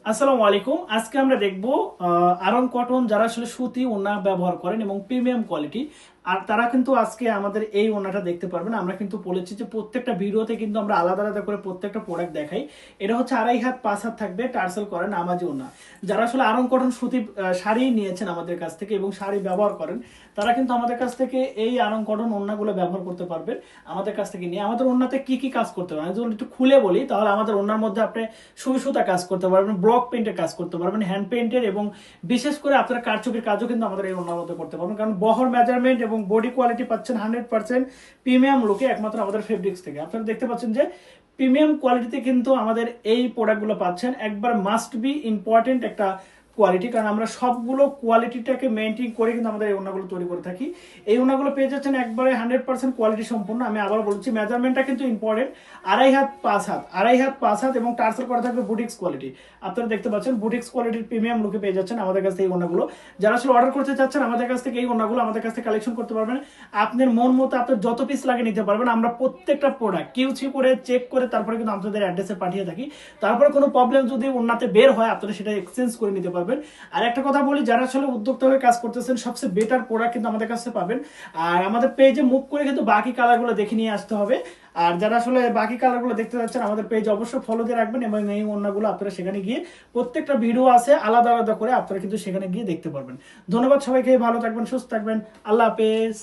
আসসালামু আলাইকুম। আজকে আমরা দেখব আরং কটন যারা আসলে সুতি ওড়না ব্যবহার করেন এবং প্রিমিয়াম কোয়ালিটি, আর তারা কিন্তু আজকে আমাদের এই ওড়নাটা দেখতে পারবেন। আমরা কিন্তু বলেছি যে প্রত্যেকটা ভিডিওতে কিন্তু আমরা আলাদা আলাদা করে প্রত্যেকটা প্রোডাক্ট দেখাই। এটা হচ্ছে 2.5 হাত 5 হাত থাকবে, টার্সেল করেন নামাজি ওড়না। যারা আসলে আরং কটন সুতি শাড়ি নিয়েছেন আমাদের কাছ থেকে এবং শাড়ি ব্যবহার করেন, তারা কিন্তু আমাদের কাছ থেকে এই আরং কটন ওড়নাগুলো ব্যবহার করতে পারবেন। আমাদের কাছ থেকে নিয়ে আমাদের ওড়নাতে কি কি কাজ করতে পারবেন যদি একটু খুলে বলি, তাহলে আমাদের ওড়নার মধ্যে আপনি সুই সুতা কাজ করতে পারবেন, ব্লক পেইন্টের কাজ করতে পারবেন, হ্যান্ড পেইন্টের, এবং বিশেষ করে আপনার কারচুপির কাজও কিন্তু আমাদের এই ওড়নার মধ্যে করতে পারবেন। কারণ বহর মেজারমেন্ট এবং বডি কোয়ালিটি পাচ্ছেন 100% প্রিমিয়াম লুকে একমাত্র আমাদের ফেব্রিক্স থেকে। আপনারা দেখতে পাচ্ছেন যে প্রিমিয়াম কোয়ালিটিতে কিন্তু আমাদের এই প্রোডাক্টগুলো পাচ্ছেন। একবার মাস্ট বি ইম্পর্টেন্ট একটা কোয়ালিটি, কারণ আমরা সবগুলো কোয়ালিটিটাকে মেনটেন করে কিন্তু আমাদের এই ওড়নাগুলো তৈরি করে থাকি। এই ওড়নাগুলো পেয়ে যাচ্ছেন একবারে 100% কোয়ালিটি সম্পূর্ণ। আমি আবার বলছি, মেজারমেন্টটা কিন্তু ইম্পর্টেন্ট। 2.5 হাত 5 হাত, 2.5 হাত 5 হাত এবং টার্সেল করা থাকবে বুটিক্স কোয়ালিটি। আপনারা দেখতে পাচ্ছেন বুটিক্স কোয়ালিটির প্রিমিয়াম লুকে পেয়ে যাচ্ছেন আমাদের কাছ থেকে এই ওড়নাগুলো। যারা আসলে অর্ডার করতে চাচ্ছেন আমাদের কাছ থেকে এই ওড়নাগুলো আমাদের কাছ থেকে কালেকশন করতে পারবেন। আপনার মন মতো আপনার যত পিস লাগে নিতে পারবেন। আমরা প্রত্যেকটা প্রোডাক্ট কিউসি করে চেক করে তারপরে কিন্তু আপনাদের অ্যাড্রেসে পাঠিয়ে থাকি। তারপরে কোনো প্রবলেম যদি ওড়নাতে বের হয়, আপনারা সেটা এক্সচেঞ্জ করে নিতে পারবেন। আর একটা কথা বলি, যারা আসলে উদ্যোক্তা হয়ে কাজ করতেছেন, সবচেয়ে বেটার প্রোডাক্ট কিন্তু আমাদের কাছে পাবেন। আর আমাদের পেজে মুভ করে কিন্তু বাকি কালারগুলো দেখে নিয়ে আসতে হবে। আর যারা আসলে বাকি কালারগুলো দেখতে যাচ্ছেন, আমাদের পেজ অবশ্যই ফলো দিয়ে রাখবেন এবং এই ওড়নাগুলো আপনারা সেখানে গিয়ে প্রত্যেকটা ভিডিও আছে আলাদা আলাদা করে, আপনারা কিন্তু সেখানে গিয়ে দেখতে পারবেন। ধন্যবাদ সবাইকে, ভালো থাকবেন, সুস্থ থাকবেন, আল্লাহ হাফেজ।